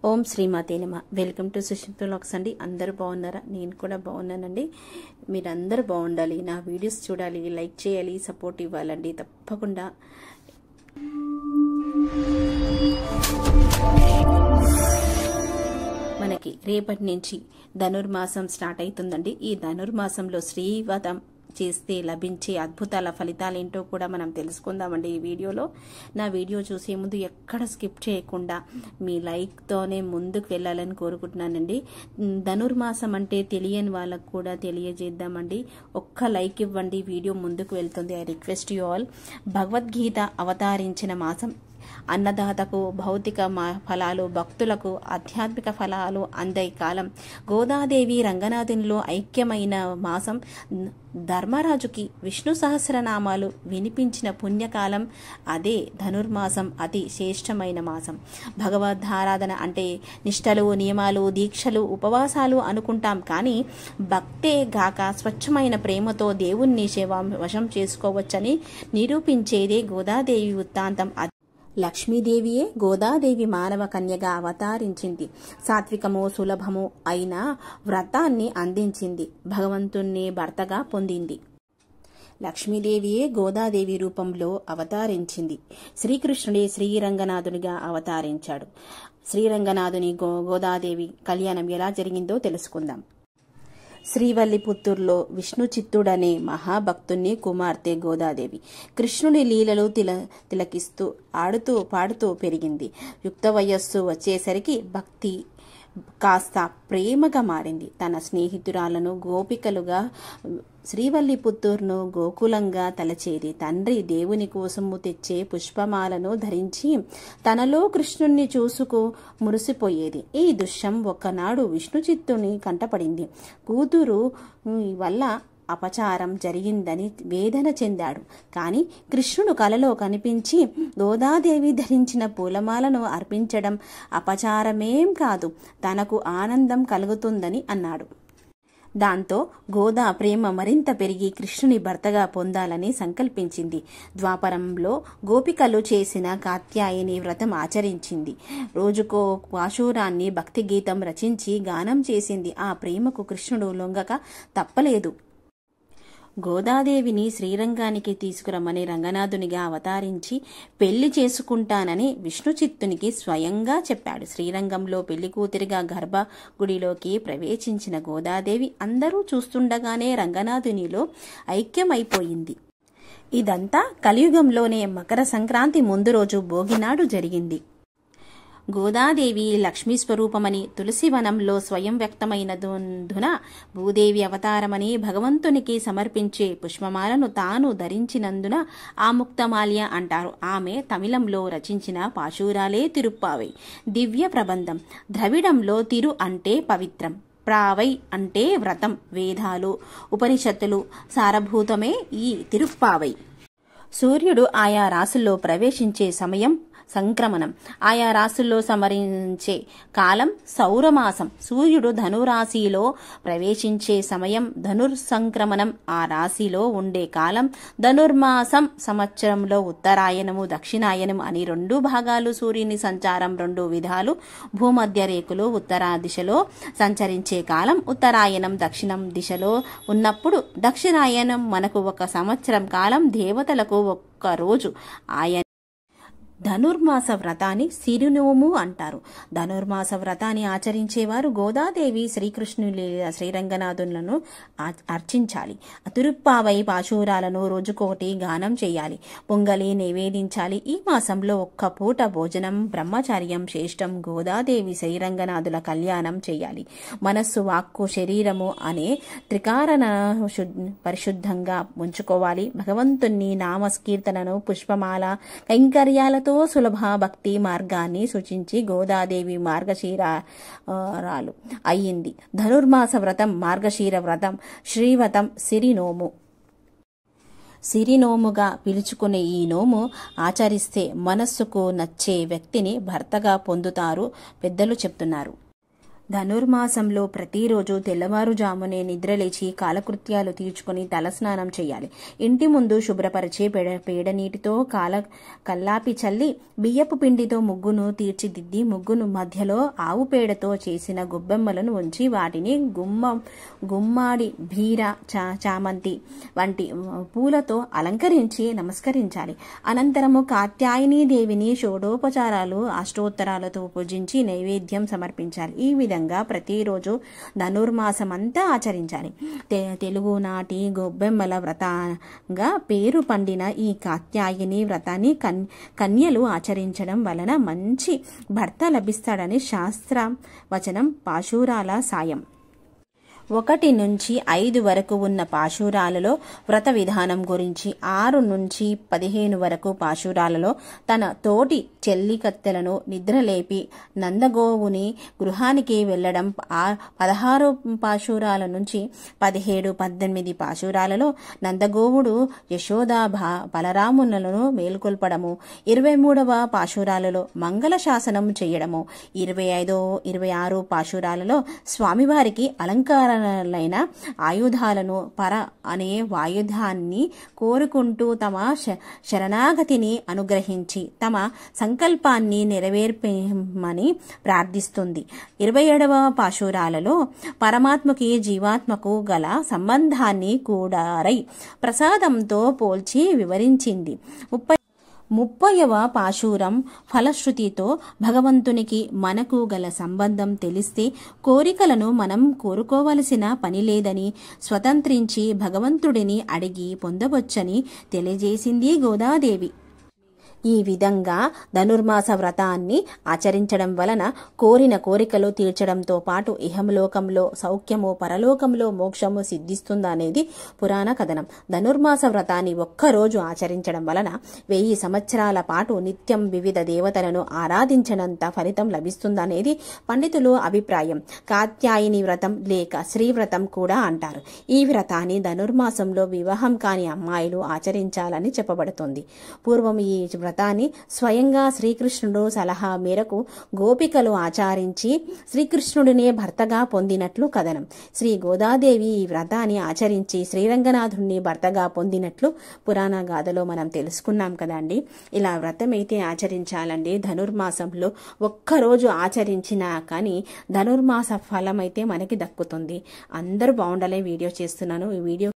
ఓం శ్రీమాతే నమః. Welcome to Sushil vlogs అండి. అందరూ బాగున్నారా? నేను కూడా బాగున్నానండి. మీరందరూ బాగుండాలి, నా వీడియోస్ చూడాలి, లైక్ చేయాలి, సపోర్ట్ ఇవ్వాలండి తప్పకుండా. మనకి రేపటి నుంచి ధనుర్మాసం స్టార్ట్ అవుతుందండి. ఈ ధనుర్మాసంలో శ్రీవతం చేస్తే లభించే అద్భుతాల ఫలితాలేంటో కూడా మనం తెలుసుకుందామండి ఈ వీడియోలో. నా వీడియో చూసే ముందు ఎక్కడ స్కిప్ చేయకుండా మీ లైక్తోనే ముందుకు వెళ్ళాలని కోరుకుంటున్నానండి. ధనుర్మాసం అంటే తెలియని వాళ్ళకు కూడా తెలియజేద్దామండి. ఒక్క లైక్ ఇవ్వండి, వీడియో ముందుకు వెళ్తుంది. I request you all. Bhagavad Gita అవతరించిన మాసం. అన్నదాతకు భౌతిక ఫలాలు, భక్తులకు ఆధ్యాత్మిక ఫలాలు అందే కాలం. గోదాదేవి రంగనాథునిలో ఐక్యమైన మాసం. ధర్మరాజుకి విష్ణు సహస్రనామాలు వినిపించిన పుణ్యకాలం. అదే ధనుర్మాసం అతి శ్రేష్టమైన మాసం. భగవద్ధారాధన అంటే నిష్టలు, నియమాలు, దీక్షలు, ఉపవాసాలు అనుకుంటాం. కానీ భక్తే గాక స్వచ్ఛమైన ప్రేమతో దేవుణ్ణి వశం చేసుకోవచ్చని నిరూపించేదే గోదాదేవి వృత్తాంతం. లక్ష్మీదేవియే గోదాదేవి మానవ కన్యగా అవతరించింది. సాత్వికము సులభము అయిన వ్రతాన్ని అందించింది. భగవంతుణ్ణి భర్తగా పొందింది. లక్ష్మీదేవియే గోదాదేవి రూపంలో అవతరించింది. శ్రీకృష్ణుడే శ్రీరంగనాథునిగా అవతరించాడు. శ్రీరంగనాథుని గోదాదేవి కళ్యాణం ఎలా జరిగిందో తెలుసుకుందాం. శ్రీవల్లిపుత్తూరులో విష్ణు చిత్తుడనే మహాభక్తుని కుమార్తె గోదాదేవి కృష్ణుని లీలలు తిలకిస్తూ ఆడుతూ పాడుతూ పెరిగింది. యుక్త వయస్సు వచ్చేసరికి భక్తి కాస్త ప్రేమగా మారింది. తన స్నేహితురాలను గోపికలుగా శ్రీవల్లిపుత్తూరును గోకులంగా తలచేది. తండ్రి దేవుని కోసము తెచ్చే పుష్పమాలను ధరించి తనలో కృష్ణుణ్ణి చూసుకు మురిసిపోయేది. ఈ దృశ్యం ఒక్కనాడు విష్ణు చిత్తుని కంటపడింది. కూతురు వల్ల అపచారం జరిగిందని వేదన చెందాడు. కాని కృష్ణుడు కలలో కనిపించి గోదాదేవి ధరించిన పూలమాలను అర్పించడం అపచారమేం కాదు, తనకు ఆనందం కలుగుతుందని అన్నాడు. దాంతో గోదా ప్రేమ మరింత పెరిగి కృష్ణుని భర్తగా పొందాలని సంకల్పించింది. ద్వాపరంలో గోపికలు చేసిన కాత్యాయని వ్రతం ఆచరించింది. రోజుకో పాశురాన్ని భక్తి గీతం రచించి గానం చేసింది. ఆ ప్రేమకు కృష్ణుడు లొంగక తప్పలేదు. గోదాదేవిని శ్రీరంగానికి తీసుకురమ్మని రంగనాథునిగా అవతరించి పెళ్లి చేసుకుంటానని విష్ణు చిత్తునికి స్వయంగా చెప్పాడు. శ్రీరంగంలో పెళ్లి కూతురిగా గర్భగుడిలోకి ప్రవేశించిన గోదాదేవి అందరూ చూస్తుండగానే రంగనాథునిలో ఐక్యమైపోయింది. ఇదంతా కలియుగంలోనే మకర సంక్రాంతి ముందు రోజు భోగినాడు జరిగింది. గోదాదేవి లక్ష్మీ స్వరూపమని తులసివనంలో స్వయం వ్యక్తమైనందున భూదేవి అవతారమని భగవంతునికి సమర్పించే పుష్పమాలను తాను ధరించినందున ఆముక్తమాల్య అంటారు. ఆమె తమిళంలో రచించిన పాశురాలే తిరుప్పావై. దివ్య ప్రబంధం. ద్రవిడంలో తిరు అంటే పవిత్రం, ప్రావై అంటే వ్రతం, వేదాలు ఉపనిషత్తులు సారభూతమే ఈ తిరుప్పావై. సూర్యుడు ఆయా రాశుల్లో ప్రవేశించే సమయం సంక్రమణం. ఆయా రాశుల్లో సమరించే కాలం సౌరమాసం. సూర్యుడు ధనురాశిలో ప్రవేశించే సమయం ధనుర్సంక్రమణం. ఆ రాశిలో ఉండే కాలం ధనుర్మాసం. సంవత్సరంలో ఉత్తరాయణము, దక్షిణాయనం అని రెండు భాగాలు. సూర్యుని సంచారం రెండు విధాలు. భూమధ్య రేఖలు ఉత్తర దిశలో సంచరించే కాలం ఉత్తరాయణం. దక్షిణం దిశలో ఉన్నప్పుడు దక్షిణాయనం. మనకు ఒక సంవత్సరం కాలం, దేవతలకు ఒక్క రోజు. ఆయన ధనుర్మాస వ్రతాన్ని సిరినోము అంటారు. ధనుర్మాస వ్రతాన్ని ఆచరించేవారు గోదాదేవి శ్రీకృష్ణుని శ్రీరంగనాథులను అర్చించాలి. తిరుప్పావై పాశురాలను రోజుకోటి గానం చేయాలి. పొంగలి నివేదించాలి. ఈ మాసంలో ఒక్క పూట భోజనం బ్రహ్మచర్యం శ్రేష్టం. గోదాదేవి శ్రీరంగనాథుల కళ్యాణం చేయాలి. మనస్సు, వాక్కు, శరీరము అనే త్రికారణ పరిశుద్ధంగా ఉంచుకోవాలి. భగవంతుని నామకీర్తనను, పుష్పమాల కైంకర్యాలతో సులభ భక్తి మార్గాన్ని సూచించి గోదాదేవి మార్గశీరాలు అయ్యింది. ధనుర్మాస వ్రతం మార్గశీర వ్రతం. శ్రీవతం సిరినోము. సిరినోముగా పిలుచుకునే ఈ నోము ఆచరిస్తే మనస్సుకు నచ్చే వ్యక్తిని భర్తగా పొందుతారు పెద్దలు చెప్తున్నారు. ధనుర్మాసంలో ప్రతిరోజు తెల్లవారుజామునే నిద్రలేచి కాలకృత్యాలు తీర్చుకుని తలస్నానం చేయాలి. ఇంటి ముందు శుభ్రపరిచే పేడ నీటితో కల్లాపి చల్లి బియ్యపు పిండితో ముగ్గును తీర్చిదిద్ది ముగ్గును మధ్యలో ఆవు పేడతో చేసిన గొబ్బెమ్మలను ఉంచి వాటిని గుమ్మాడి బీర చామంతి వంటి పూలతో అలంకరించి నమస్కరించాలి. అనంతరము కాత్యాయనీ దేవిని షోడోపచారాలు అష్టోత్తరాలతో పూజించి నైవేద్యం సమర్పించాలి. ఈ విధంగా ప్రతిరోజు ధనుర్మాసం అంతా ఆచరించాలి. తెలుగు నాటి గొబ్బెమ్మల వ్రతంగా పేరు పండిన ఈ కాత్యాయని వ్రతాన్ని కన్యలు ఆచరించడం వలన మంచి భర్త లభిస్తాడని శాస్త్ర వచనం. పాశురాల సాయం 1 నుంచి 5 వరకు ఉన్న పాశురాలలో వ్రత విధానం గురించి, 6 నుంచి 15 వరకు పాశురాలలో తన తోటి చెల్లికత్తెలను నిద్రలేపి నందగోవుని గృహానికి వెళ్లడం, 16 పాశురాల నుంచి 17, 18 పాశురాలలో నందగోవుడు యశోదా బలరాములను మేల్కొల్పడము, 23వ పాశురాలలో మంగళ శాసనం చేయడము, 25, 26 పాశురాలలో స్వామివారికి అలంకార ఆయుధాలను పర అనే వాయుధాన్ని కోరుకుంటూ తమ శరణాగతిని అనుగ్రహించి తమ సంకల్పాన్ని నెరవేర్పమని ప్రార్థిస్తుంది. 27వ పాశురాలలో పరమాత్మకి జీవాత్మకు గల సంబంధాన్ని కూడారై ప్రసాదంతో పోల్చి వివరించింది. 30వ పాశురం ఫలశ్రుతితో భగవంతునికి మనకు గల సంబంధం తెలిస్తే కోరికలను మనం కోరుకోవలసిన పని లేదని, స్వతంత్రించి భగవంతుడిని అడిగి పొందవచ్చని తెలియజేసింది గోదాదేవి. ఈ విధంగా ధనుర్మాస వ్రతాన్ని ఆచరించడం వలన కోరిన కోరికలు తీర్చడంతో పాటు ఇహంలోకంలో సౌఖ్యము, పరలోకంలో మోక్షము సిద్ధిస్తుందనేది పురాణ కథనం. ధనుర్మాస వ్రతాన్ని ఒక్కరోజు ఆచరించడం వలన 1000 సంవత్సరాల పాటు నిత్యం వివిధ దేవతలను ఆరాధించినంత ఫలితం లభిస్తుందనేది పండితులు అభిప్రాయం. కాత్యాయని వ్రతం లేక శ్రీవ్రతం కూడా అంటారు. ఈ వ్రతాన్ని ధనుర్మాసంలో వివాహం కాని అమ్మాయిలు ఆచరించాలని చెప్పబడుతుంది. పూర్వం ఈ వ్రతాన్ని స్వయంగా శ్రీకృష్ణుడు సలహా మేరకు గోపికలు ఆచరించి శ్రీకృష్ణుడినే భర్తగా పొందినట్లు కథనం. శ్రీ గోదాదేవి ఈ వ్రతాన్ని ఆచరించి శ్రీరంగనాథుడిని భర్తగా పొందినట్లు పురాణ గాథలో మనం తెలుసుకున్నాం కదండి. ఇలా వ్రతం అయితే ఆచరించాలండి. ధనుర్మాసంలో ఒక్కరోజు ఆచరించినా కానీ ధనుర్మాస ఫలం అయితే మనకి దక్కుతుంది. అందరూ బాగుండాలని వీడియో చేస్తున్నాను. ఈ వీడియో